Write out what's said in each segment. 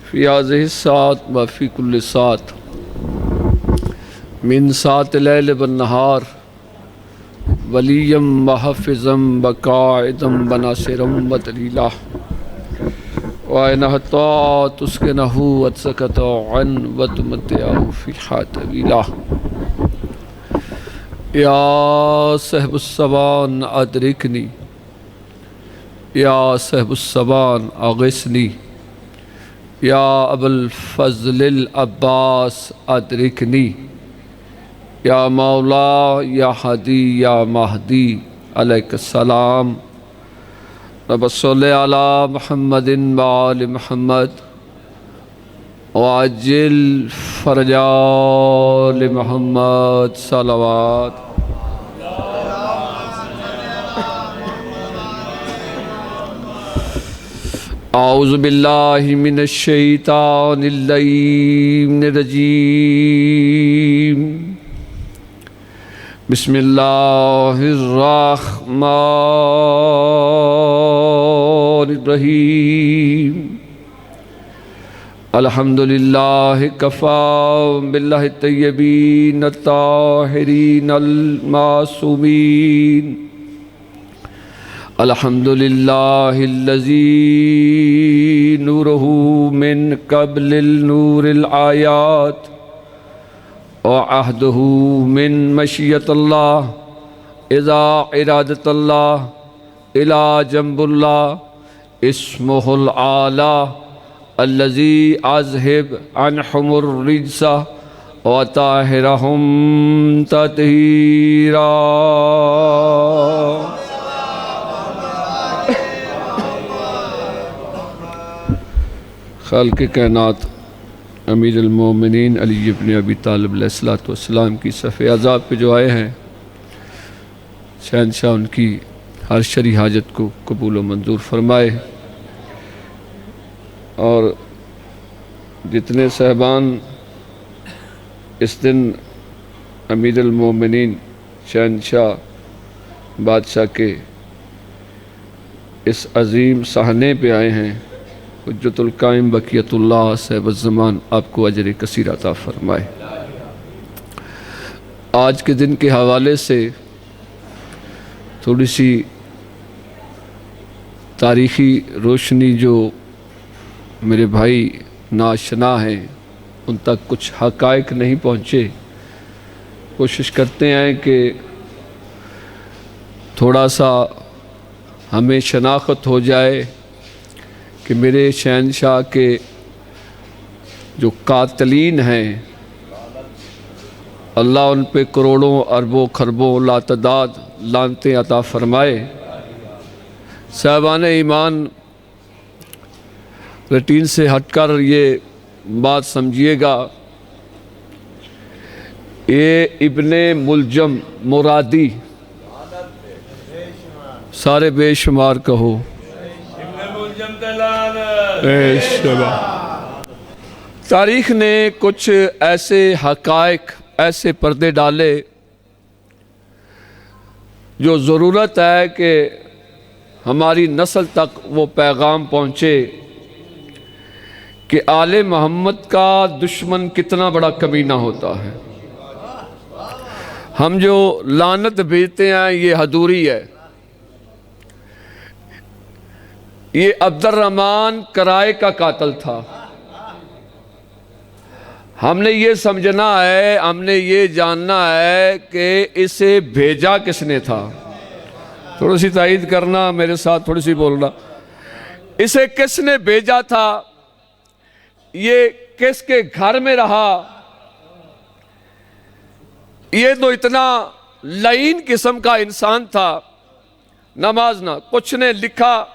फ़ी हाज़िहि सात व फ़ी कुल्लि सात मिन सात लैल व नहार वलियम व हफ़िज़म व काइदम व नासिरम व दलीला व नहता तुस्किनहु व सकता अन व तुमत्तिअहु फ़ीहा तवीला या सहबुस्सबान अदरिकनी या सहबुस्सबान अग़िस्नी या अबुल फ़ज़्लिल अब्बास अदरिकनी या मौला या हदी या महदी अलैहिस्सलाम रब्बि सल्लि अला मुहम्मदिन व आलि मुहम्मद वाजिल फ़रजाल मुहम्मद सलवात। औज़ु बिल्लाहि मिनश शैतानिर रजीम बिस्मिल्लाहिर रहमानिर रहीम अल्हम्दुलिल्लाहि कफ़ा बिल्लाहि तय्यबीन अत्ताहिरीन अल मासूमीन अल्हम्दुलिल्लाहिल्लज़ी नूरुहु मिन क़ब्लिल नूरिल आयात व अहदुहु मिन मशियतिल्लाह इज़ा इरादतल्लाह इला जंबुल्लाह इस्मुहुल आला अल्लज़ी अज़हिब अन्हुमुर रिज्सा व ताहिरहुम तत्हीरा। खालिक़ कायनात अमीरुल मोमिनीन अली इब्न अबी तालिब अलैहिस्सलातु वस्सलाम की सफ़े अज़ाब पे जो आए हैं, शहंशाह उनकी हर शरी हाजत को कबूल व मंजूर फरमाए। और जितने साहबान इस दिन अमीरुल मोमिनीन शहंशाह बादशाह के इस अज़ीम सहने पे आए हैं, हुज्जतुल कायम बक़ियतुल्लाह साहिब ज़मान आपको अजर कसीर अता फरमाए। आज के दिन के हवाले से थोड़ी सी तारीख़ी रोशनी जो मेरे भाई नाशना हैं उन तक कुछ हक़ाइक़ नहीं पहुँचे, कोशिश करते हैं कि थोड़ा सा हमें शनाख्त हो जाए कि मेरे शहंशाह के जो कातिलीन हैं अल्लाह उन पे करोड़ों अरबों खरबों लातदाद लानतें अता फ़रमाए। साहिबान ईमान, रूटीन से हटकर ये बात समझिएगा, ये इब्ने मुलजम मुरादी सारे बेशुमार कहो तारीख़ ने कुछ ऐसे हक़ाइक़ ऐसे पर्दे डाले जो ज़रूरत है कि हमारी नस्ल तक वो पैगाम पहुँचे कि आले मोहम्मद का दुश्मन कितना बड़ा कमीना होता है। हम जो लानत भेजते हैं ये हदूरी है। ये अब्दुर्रहमान कराए का कातिल था। हमने ये समझना है, हमने ये जानना है कि इसे भेजा किसने था। थोड़ी सी तायीद करना, मेरे साथ थोड़ी सी बोलना। इसे किसने भेजा था, ये किसके घर में रहा, ये तो इतना लईन किस्म का इंसान था, नमाज ना कुछ ने लिखा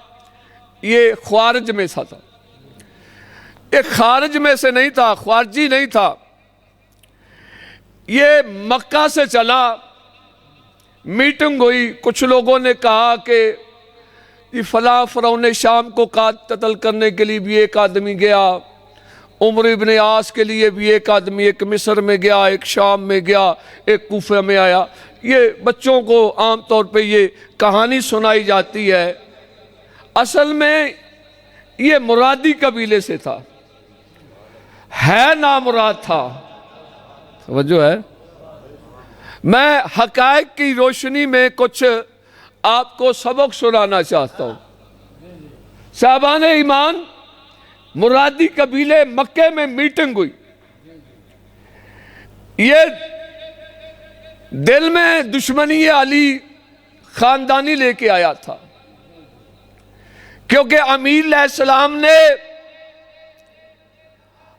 ये ख्वारिज में सा था। ये खारिज में से नहीं था, ख्वारजी नहीं था। ये मक्का से चला, मीटिंग हुई, कुछ लोगों ने कहा कि फलां फ़िरौन शाम को कत्ल करने के लिए भी एक आदमी गया, उमर इब्न आस के लिए भी एक आदमी, एक मिस्र में गया, एक शाम में गया, एक कूफे में आया। ये बच्चों को आम तौर पे ये कहानी सुनाई जाती है। असल में ये मुरादी कबीले से था। है नामुराद था। समझो है, मैं हकायक की रोशनी में कुछ आपको सबक सुनाना चाहता हूं। साहबान ईमान, मुरादी कबीले मक्के में मीटिंग हुई। ये दिल में दुश्मनी अली खानदानी लेके आया था, क्योंकि अमीर अलैहिस्सलाम ने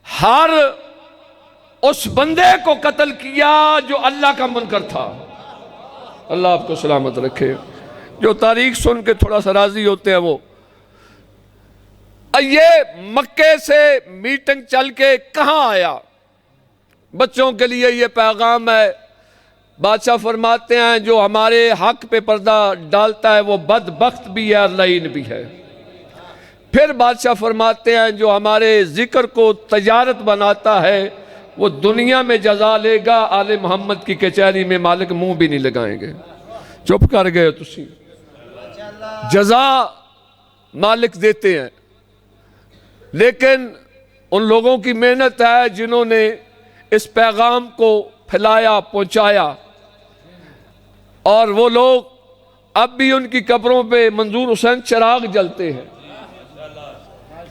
हर उस बंदे को कत्ल किया जो अल्लाह का मुनकर था। अल्लाह आपको सलामत रखे। जो तारीख सुन के थोड़ा सा राजी होते हैं वो, ये मक्के से मीटिंग चल के कहां आया? बच्चों के लिए ये पैगाम है। बादशाह फरमाते हैं जो हमारे हक पे पर्दा डालता है वो बदबख्त भी है और लईन भी है। फिर बादशाह फरमाते हैं जो हमारे जिक्र को तजारत बनाता है वो दुनिया में जजा लेगा, आले मोहम्मद की कचहरी में मालिक मुंह भी नहीं लगाएंगे। चुप कर गए तुसी, जजा मालिक देते हैं, लेकिन उन लोगों की मेहनत है जिन्होंने इस पैगाम को फैलाया, पहुंचाया, और वो लोग अब भी उनकी कब्रों पे मंजूर हुसैन चिराग जलते हैं।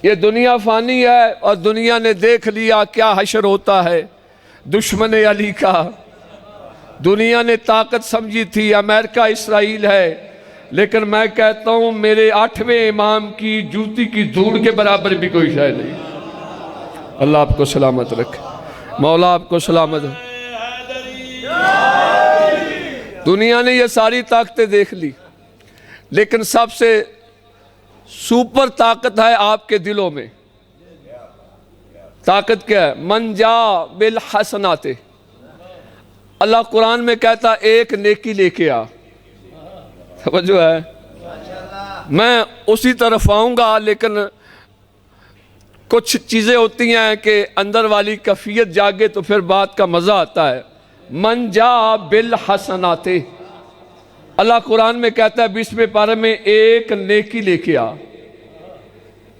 ये दुनिया फानी है और दुनिया ने देख लिया क्या हशर होता है दुश्मन अली का। दुनिया ने ताकत समझी थी अमेरिका इसराइल है, लेकिन मैं कहता हूं मेरे 8वें इमाम की जूती की धूड़ के बराबर भी कोई शय नहीं। अल्लाह आपको सलामत रखे, मौला आपको सलामत रखे। दुनिया ने ये सारी ताकतें देख ली, लेकिन सबसे सुपर ताकत है आपके दिलों में। ताकत क्या है? मन जा बिल हसनाते। अल्लाह कुरान में कहता एक नेकी लेके आ। समझो है, मैं उसी तरफ आऊंगा, लेकिन कुछ चीजें होती हैं कि अंदर वाली कैफियत जागे तो फिर बात का मजा आता है। मन जा बिल हसनाते, अल्लाह कुरान में कहता है 20वें पारे में एक नेकी लेके आ,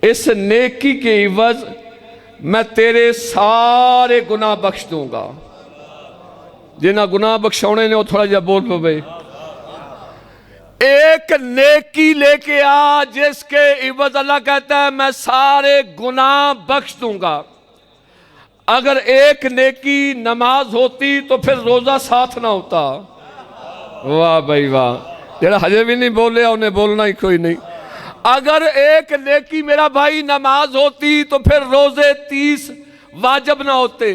इस नेकी के इवज मैं तेरे सारे गुनाह बख्श दूंगा। जिन्हें गुनाह बख्शौने ने वो थोड़ा जा बोल पवे। एक नेकी लेके आ जिसके इवज अल्लाह कहता है मैं सारे गुनाह बख्श दूंगा। अगर एक नेकी नमाज होती तो फिर रोजा साथ ना होता। वाह भाई वाह, जरा हजे भी नहीं बोले उन्हें बोलना ही कोई नहीं। अगर एक नेकी मेरा भाई नमाज होती तो फिर रोजे 30 वाजिब ना होते,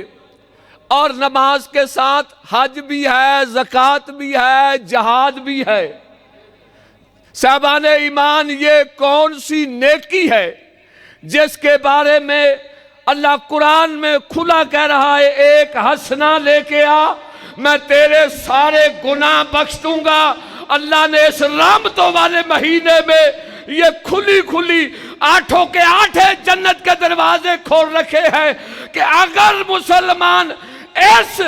और नमाज के साथ हज भी है, ज़कात भी है, जहाद भी है। साहबान ईमान, ये कौन सी नेकी है जिसके बारे में अल्लाह कुरान में खुला कह रहा है एक हसना लेके आ, मैं तेरे सारे गुनाह बख्श दूंगा। अल्लाह ने इस रहमतों वाले महीने में ये खुली खुली 8 के 8 जन्नत के दरवाजे खोल रखे हैं कि अगर मुसलमान इस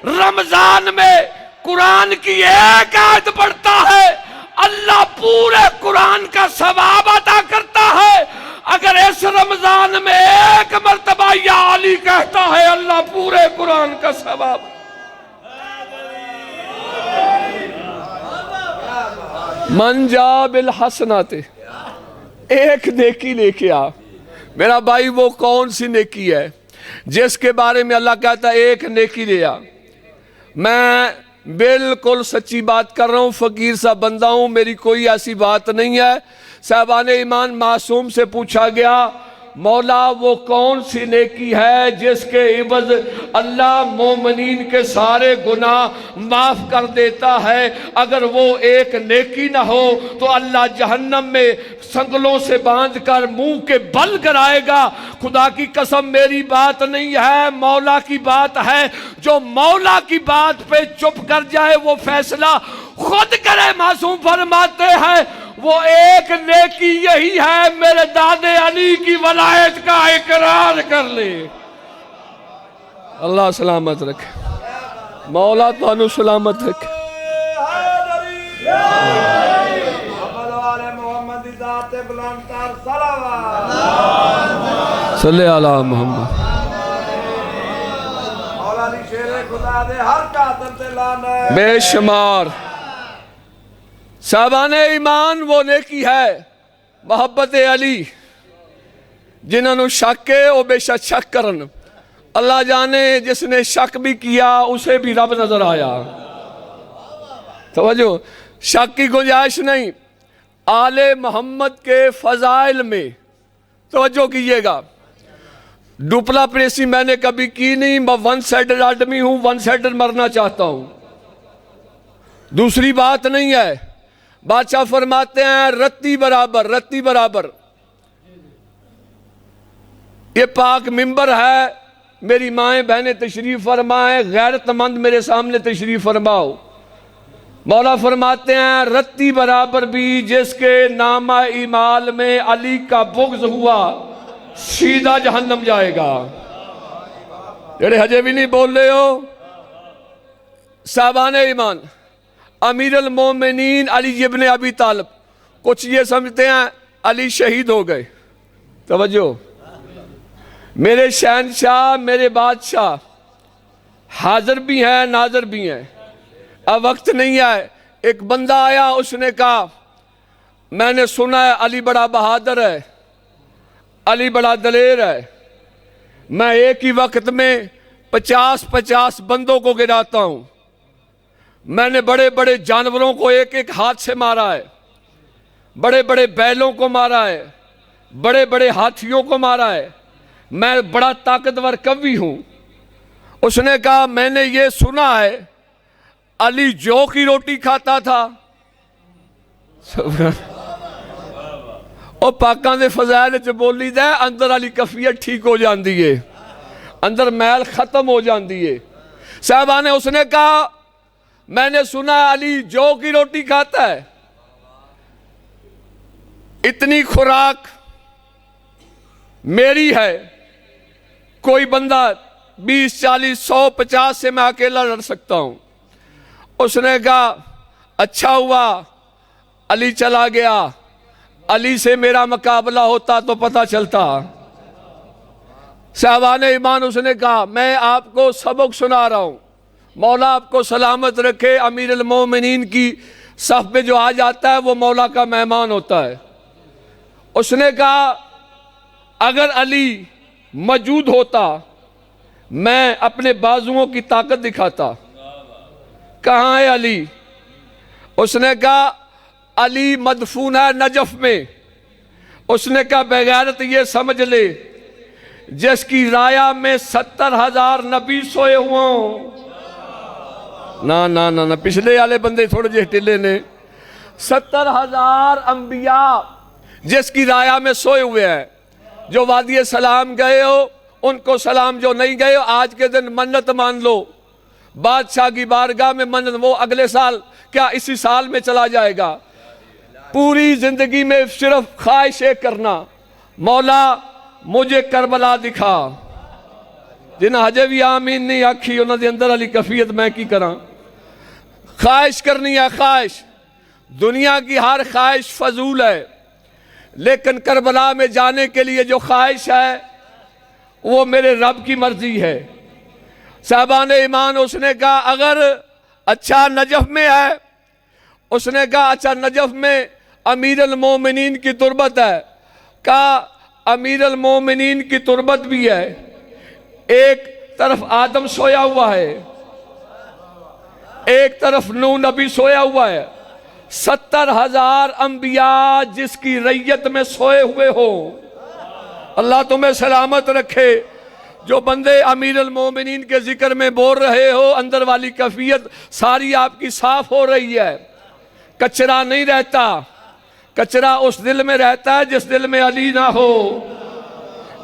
रमजान में कुरान की एक आयत पढ़ता है अल्लाह पूरे कुरान का सवाब अता करता है। अगर इस रमजान में एक मर्तबा या अली कहता है अल्लाह पूरे कुरान का सवाब। मन जा बिल हसनाते, एक नेकी लेके आ। मेरा भाई वो कौन सी नेकी है जिसके बारे में अल्लाह कहता है एक नेकी ले आ। मैं बिल्कुल सच्ची बात कर रहा हूं, फकीर सा बंदा हूं, मेरी कोई ऐसी बात नहीं है। साहबान ईमान, मासूम से पूछा गया मौला वो कौन सी नेकी है जिसके इवज अल्लाह मोमिनीन के सारे गुनाह माफ कर देता है। अगर वो एक नेकी ना हो तो अल्लाह जहन्नम में संगलों से बांधकर मुंह के बल कराएगा। खुदा की कसम मेरी बात नहीं है, मौला की बात है। जो मौला की बात पे चुप कर जाए वो फैसला खुद करे। मासूम फरमाते हैं वो एक नेकी यही है मेरे दादे अली की वलायत का इकरार कर ले। अल्लाह सलामत रखे, मौला तानु सलामत रखे। सल्ले अला मोहम्मद। शेरे खुदा दे हर कातर ते लाना बेशुमार। साहबाने ईमान वो नेकी है मोहब्बत अली, जिन्होंने शक है वो बेशक शक करन। अल्लाह जाने जिसने शक भी किया उसे भी रब नजर आया। समझो, शक की गुंजाइश नहीं। आले मोहम्मद के फजाइल में तवज्जो कीजिएगा। डुप्ला प्रेसी मैंने कभी की नहीं। मैं वन साइडेड आदमी हूं, वन साइडेड मरना चाहता हूं। दूसरी बात नहीं है। बादशाह फरमाते हैं रत्ती बराबर, रत्ती बराबर। ये पाक मिंबर है, मेरी माएँ बहनें तशरीफ फरमाएं, गैरतमंद मेरे सामने तशरीफ फरमाओ। मौला फरमाते हैं रत्ती बराबर भी जिसके नामा ईमाल में अली का बुग़्ज़ हुआ सीधा जहन्नम जाएगा। जेड़े हजे भी नहीं बोल रहे हो, साहबाने ईमान अमीर अल मोमिनीन अली इब्ने अबी तालिब, कुछ ये समझते हैं अली शहीद हो गए। तवज्जो, मेरे शहनशाह मेरे बादशाह हाजिर भी हैं नाजिर भी हैं। अब वक्त नहीं है। एक बंदा आया, उसने कहा मैंने सुना है अली बड़ा बहादुर है, अली बड़ा दलेर है। मैं एक ही वक्त में 50-50 बंदों को गिराता हूं। मैंने बड़े बड़े जानवरों को एक एक हाथ से मारा है, बड़े बड़े बैलों को मारा है, बड़े बड़े हाथियों को मारा है। मैं बड़ा ताकतवर कवि हूं। उसने कहा मैंने ये सुना है अली जौ की रोटी खाता था। और पाकां दे फज़ाइल च बोली दा अंदर वाली कफियत ठीक हो जाती है, अंदर मैल खत्म हो जाती है। साहबा ने उसने कहा मैंने सुना अली जौ की रोटी खाता है। इतनी खुराक मेरी है, कोई बंदा 20, 40, 100, 50 से मैं अकेला लड़ सकता हूं। उसने कहा अच्छा हुआ अली चला गया, अली से मेरा मुकाबला होता तो पता चलता। साहबाने ईमान उसने कहा मैं आपको सबक सुना रहा हूं, मौला आपको सलामत रखे। अमीर अल मोमिनीन की सफ पे जो आ जाता है वो मौला का मेहमान होता है। उसने कहा अगर अली मौजूद होता मैं अपने बाजुओं की ताकत दिखाता। कहाँ है अली? उसने कहा अली मदफून है नजफ में। उसने कहा बेगैरत ये समझ ले जिसकी राया में 70,000 नबी सोए हुए। ना ना ना ना, पिछले वाले बंदे थोड़े जे टिले ने। 70,000 अंबिया जिसकी राया में सोए हुए हैं। जो वादी सलाम गए हो उनको सलाम, जो नहीं गए हो आज के दिन मन्नत मान लो बादशाह की बारगाह में मन्नत। वो अगले साल क्या इसी साल में चला जाएगा। पूरी जिंदगी में सिर्फ ख्वाहिशें करना, मौला मुझे करबला दिखा। जिन्हें हजे भी आमीन नहीं आखी उन्होंने अंदर वाली कफियत मैं की करा। ख्वाहिश करनी है, ख्वाहिश। दुनिया की हर ख्वाहिश फजूल है, लेकिन करबला में जाने के लिए जो ख्वाहिश है वो मेरे रब की मर्जी है। साहबान ईमान उसने कहा अगर अच्छा नजफ में है। उसने कहा अच्छा नजफ में अमीर अल मोमिनीन की तुरबत है। कहा अमीर अल मोमिनीन की तुरबत भी है। एक तरफ आदम सोया हुआ है, एक तरफ नूह नबी सोया हुआ है। 70,000 अंबिया जिसकी रैयत में सोए हुए हो। अल्लाह तुम्हें सलामत रखे। जो बंदे अमीर अल मोमिनीन के जिक्र में बोल रहे हो अंदर वाली कैफियत सारी आपकी साफ हो रही है। कचरा नहीं रहता, कचरा उस दिल में रहता है जिस दिल में अली ना हो।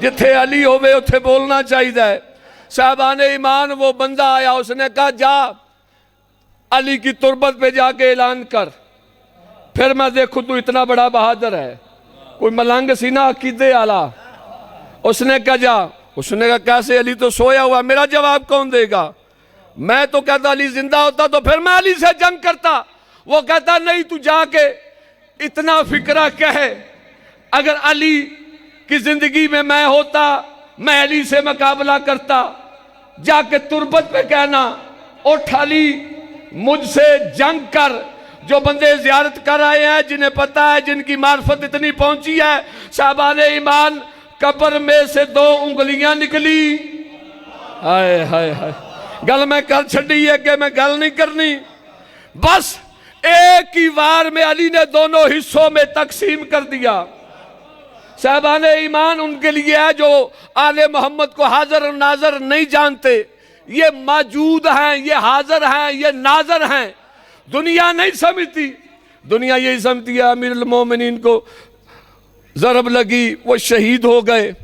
जिथे अली होवे उथे बोलना चाहिए। साहबान ईमान वो बंदा आया, उसने कहा जा अली की तुरबत पे जाके ऐलान कर, फिर मैं देखूं तू इतना बड़ा बहादुर है। कोई मलंग सी ना अकीदे आला। उसने कहा जा। उसने कहा कैसे? अली तो सोया हुआ, मेरा जवाब कौन देगा? मैं तो कहता अली जिंदा होता तो फिर मैं अली से जंग करता। वो कहता नहीं तू जाके इतना फिक्रा कहे अगर अली की जिंदगी में मैं होता मैं अली से मुकाबला करता। जाके तुरबत पे कहना उठ अली मुझसे जंग कर। जो बंदे जियारत कर आए हैं, जिन्हें पता है, जिनकी मार्फत इतनी पहुंची है, साहबाने ईमान कब्र में से 2 उंगलियां निकली। हाय हाय हाय, गल मैं कर छड़ी है कि मैं गल नहीं करनी। बस एक ही वार में अली ने दोनों हिस्सों में तकसीम कर दिया। साहबाने ईमान उनके लिए है जो आले मोहम्मद को हाजिर और नाजर नहीं जानते। ये मौजूद हैं, ये हाजिर हैं, ये नाजर हैं। दुनिया नहीं समझती, दुनिया यही समझती है अमीरुल मोमिनीन को ज़रब लगी, वो शहीद हो गए।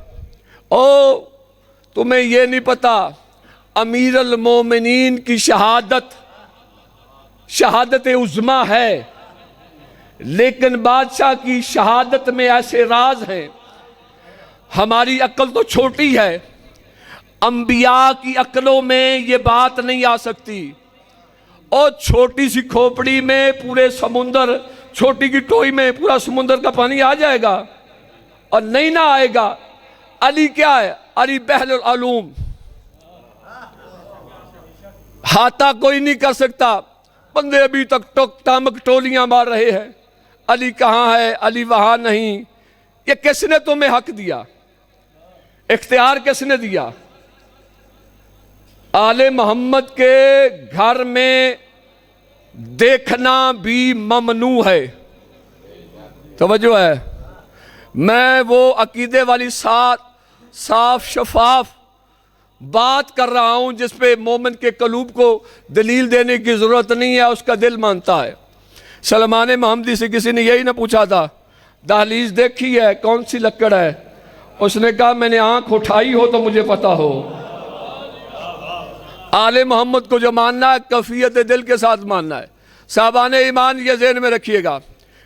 ओ तुम्हें ये नहीं पता अमीरुल मोमिनीन की शहादत उज़्मा है, लेकिन बादशाह की शहादत में ऐसे राज हैं। हमारी अक्ल तो छोटी है, अंबिया की अक्लों में ये बात नहीं आ सकती। और छोटी सी खोपड़ी में पूरे समुंदर, छोटी की टोई में पूरा समुंदर का पानी आ जाएगा और नहीं ना आएगा। अली क्या है? अली बहरुल उलूम, हाथा कोई नहीं कर सकता। बंदे अभी तक टामक टोलियां मार रहे हैं, अली कहाँ है, अली वहां नहीं। ये किसने तुम्हें हक दिया? इख्तियार किसने दिया? आले मोहम्मद के घर में देखना भी ममनू है। तवज्जो है, मैं वो अकीदे वाली साफ शफाफ बात कर रहा हूं जिस पे मोमिन के कलूब को दलील देने की जरूरत नहीं है, उसका दिल मानता है। सलमान महमदी से किसी ने यही ना पूछा था दहलीज देखी है, कौन सी लक्कड़ है? उसने कहा मैंने आंख उठाई हो तो मुझे पता हो। आले मोहम्मद को जो मानना है कफियत दिल के साथ मानना है। साहबाने ईमान ये ज़हन में रखिएगा।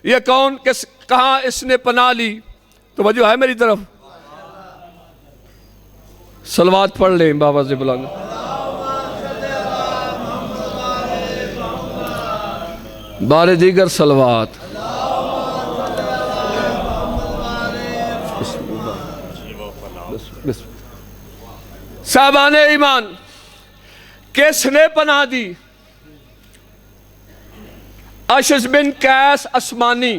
ये कौन किस कहाँ इसने पनाह ली? तो वजह है मेरी तरफ, सलवात पढ़ लें बाबा से बुलाना। बारे दीगर सलवात। साहबाने ईमान किसने पनाह दी? अशस बिन कैस अस्मानी,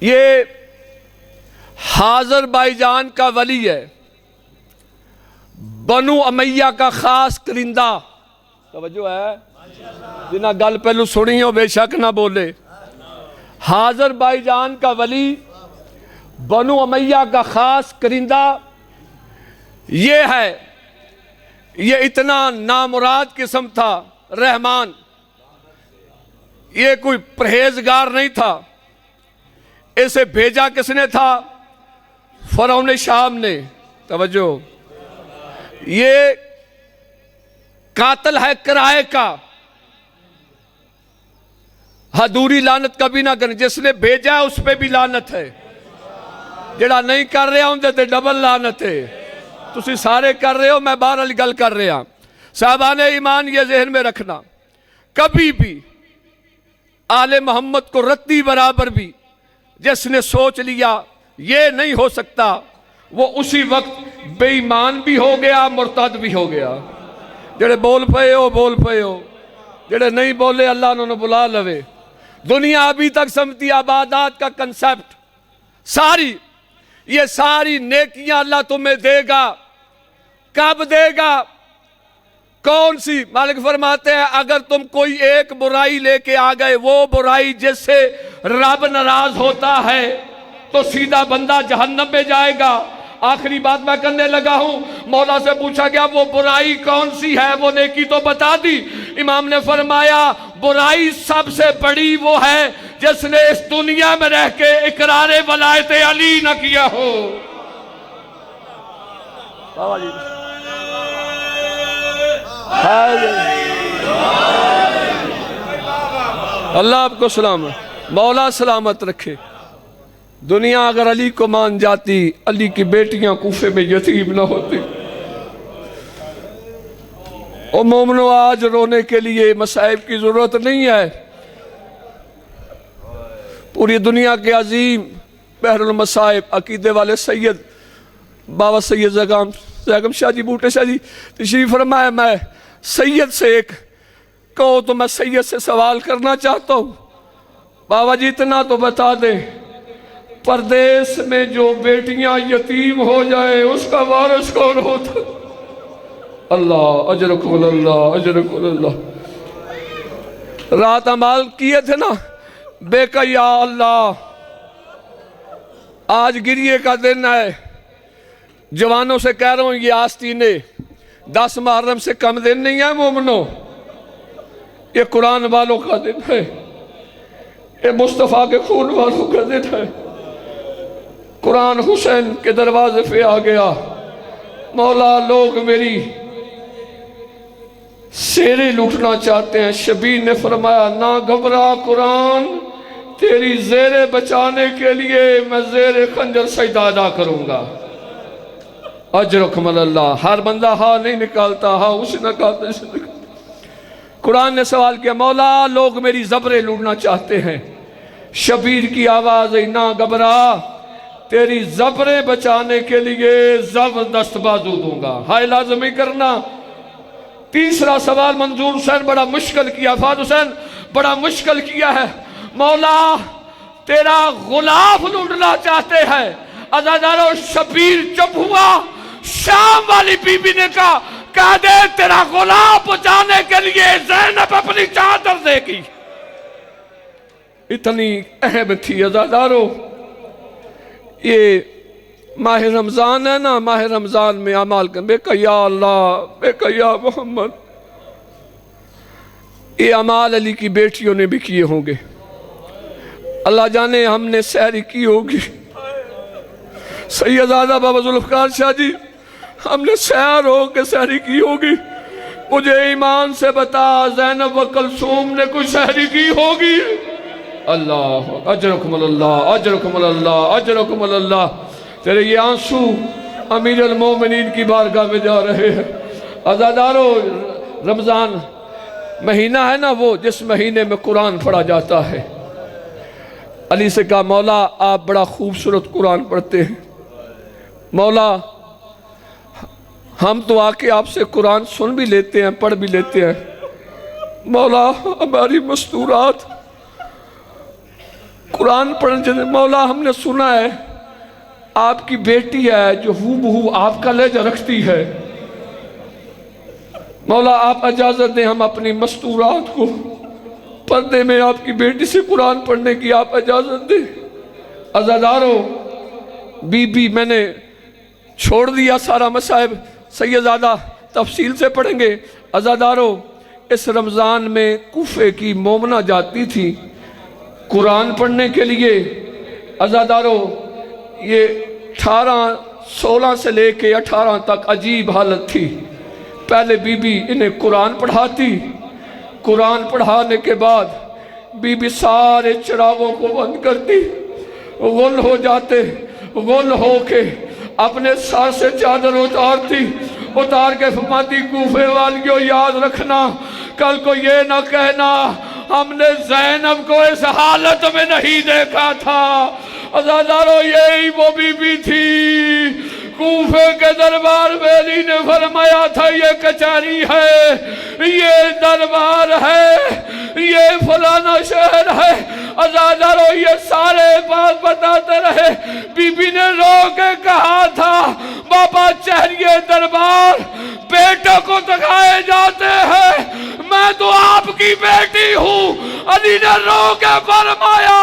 ये आज़रबाईजान का वली है, बनु अमैया का खास करिंदा। तवज्जो है, जिन्हें गल पहलू सुनी हो बेशक ना बोले। आज़रबाईजान का वली, बनु अमैया का खास करिंदा ये है। ये इतना नामुराद किस्म था रहमान, ये कोई परहेजगार नहीं था। इसे भेजा किसने था? फरौन शाम ने। तवज्जो, ये कातिल है किराए का। हदूरी लानत कभी ना करें, जिसने भेजा है उस पर भी लानत है, जेड़ा नहीं कर रहा उनके ते डबल लानत है। तुसी सारे कर रहे हो, मैं बाहर वाली गल कर रहा। साहबाने ईमान ये जहन में रखना, कभी भी आले मोहम्मद को रत्ती बराबर भी जिसने सोच लिया ये नहीं हो सकता, वो उसी वक्त बेईमान भी हो गया, मुर्तद भी हो गया। जेड़े बोल पे हो, जेड़े नहीं बोले अल्लाह उन्होंने बुला लवे। दुनिया अभी तक समझती आबादात का कंसेप्ट, ये सारी नेकियां अल्लाह तुम्हें देगा। कब देगा? कौन सी? मालिक फरमाते हैं अगर तुम कोई एक बुराई लेके आ गए, वो बुराई जिससे रब नाराज होता है, तो सीधा बंदा जहन्नम में जाएगा। आखिरी बात मैं करने लगा हूं। मौला से पूछा गया वो बुराई कौन सी है? वो नेकी तो बता दी। इमाम ने फरमाया बुराई सबसे बड़ी वो है जिसने इस दुनिया में रह के इकरारे वलायत अली न किया हो। अल्लाह आपको सलामत, मौला सलामत रखे। दुनिया अगर अली को मान जाती, अली की बेटियां कूफे में यतीम न होती। ओ मोमनो, आज रोने के लिए मसाइब की जरूरत नहीं है। पूरी दुनिया के अजीम बहरुल मसाइब अकीदे वाले सैयद बाबा सैयद ज़गाम जैगम शाह जी, बूटे शाह जी तशरीफ फरमाए। मैं सैयद से एक कहो तो मैं सैयद से सवाल करना चाहता हूँ। बाबा जी इतना तो बता दे, परदेश में जो बेटियां यतीम हो जाए उसका वारिस कौन होता? अल्लाह अजरकुल अल्लाह अजरकुल अल्लाह। रात अमाल किए थे ना बेका, या अल्लाह आज गिरिए का दिन है। जवानों से कह रहा हूं ये आस्तीने 10 मुहर्रम से कम दिन नहीं है मोमनो, ये कुरान वालों का दिन है, ये मुस्तफ़ा के खून वालों का दिन है। कुरान हुसैन के दरवाजे पे आ गया। मौला लोग मेरी शेरे लूटना चाहते हैं। शबीर ने फरमाया ना घबरा, कुरान तेरी जेरे बचाने के लिए मैं जेरे खंजर सजदा अदा करूंगा। अजरकुम अल्लाह। हर बंदा हा नहीं निकालता, हा उसे निकालता। कुरान ने सवाल किया, मौला लोग मेरी जबरे लूटना चाहते हैं। शबीर की आवाज है ना घबरा, तेरी जबरे बचाने के लिए जबरदस्त बाजू दूंगा। हाय लाजमी करना। तीसरा सवाल मंजूर हुसैन बड़ा मुश्किल किया, फाद हुसैन बड़ा मुश्किल किया है। मौला तेरा गुलाफ लूटना चाहते हैं। अज़ादारो शबीर चुप हुआ। शाम वाली बीबी ने कहा कह दे तेरा गुलाफ बचाने के लिए ज़ैनब अपनी चादर देगी। इतनी अहम थी अज़ादारो। ये माह रमज़ान है ना, माह रमज़ान में अमाल कर बेका या अल्लाह, बेका या मोहम्मद। ये अमाल अली की बेटियों ने भी किए होंगे। अल्लाह जाने हमने सहरी की होगी। सैयदादा बाबा जुल्फ़कार शाह जी हमने सैर हो के सहरी की होगी। मुझे ईमान से बता ज़ैनब व कलसूम ने कुछ सहरी की होगी? अल्लाह अजरकुम अल्लाह अजरकुम अल्लाह अजरकुम अल्लाह। तेरे ये आंसू अमीर अल मोमिनीन की बारगाह में जा रहे हैं। अज़ादारो रमज़ान महीना है ना, वो जिस महीने में कुरान पढ़ा जाता है। अली से कहा मौला आप बड़ा खूबसूरत कुरान पढ़ते हैं। मौला हम तो आके आपसे कुरान सुन भी लेते हैं, पढ़ भी लेते हैं। मौला हमारी मस्तूरात कुरान पढ़ने। मौला हमने सुना है आपकी बेटी है जो हूबहू आपका लहजा रखती है। मौला आप इजाजत दें हम अपनी मस्तूरात को पर्दे में आपकी बेटी से कुरान पढ़ने की आप इजाजत दें। अज़ादारो बीबी मैंने छोड़ दिया सारा मसाइब, सैयदादा तफसील से पढ़ेंगे। अज़ादारो इस रमज़ान में कूफे की मोमना जाती थी कुरान पढ़ने के लिए। अज़ादारो ये 16 से लेके 18 तक अजीब हालत थी। पहले बीबी इन्हें कुरान पढ़ाती, कुरान पढ़ाने के बाद बीबी सारे चिरागों को बंद करती, गुल हो जाते, गुल हो के अपने सर से चादर उतारती, उतार के फरमाती कूफे वालियों याद रखना कल को ये ना कहना हमने ज़ैनब को इस हालत में नहीं देखा था। अज़ादारो यही वो बीबी थी। कूफे के दरबार वेली ने फरमाया था ये कचहरी है, ये दरबार है, ये फलाना शहर है। अज़ादारो ये सारे बात बताते रहे। बीबी ने रो के कहा था बाबा चहरिए दरबार बेटों को दिखाए जाते हैं, मैं तो आपकी बेटी हूँ। अली ने रो के फरमाया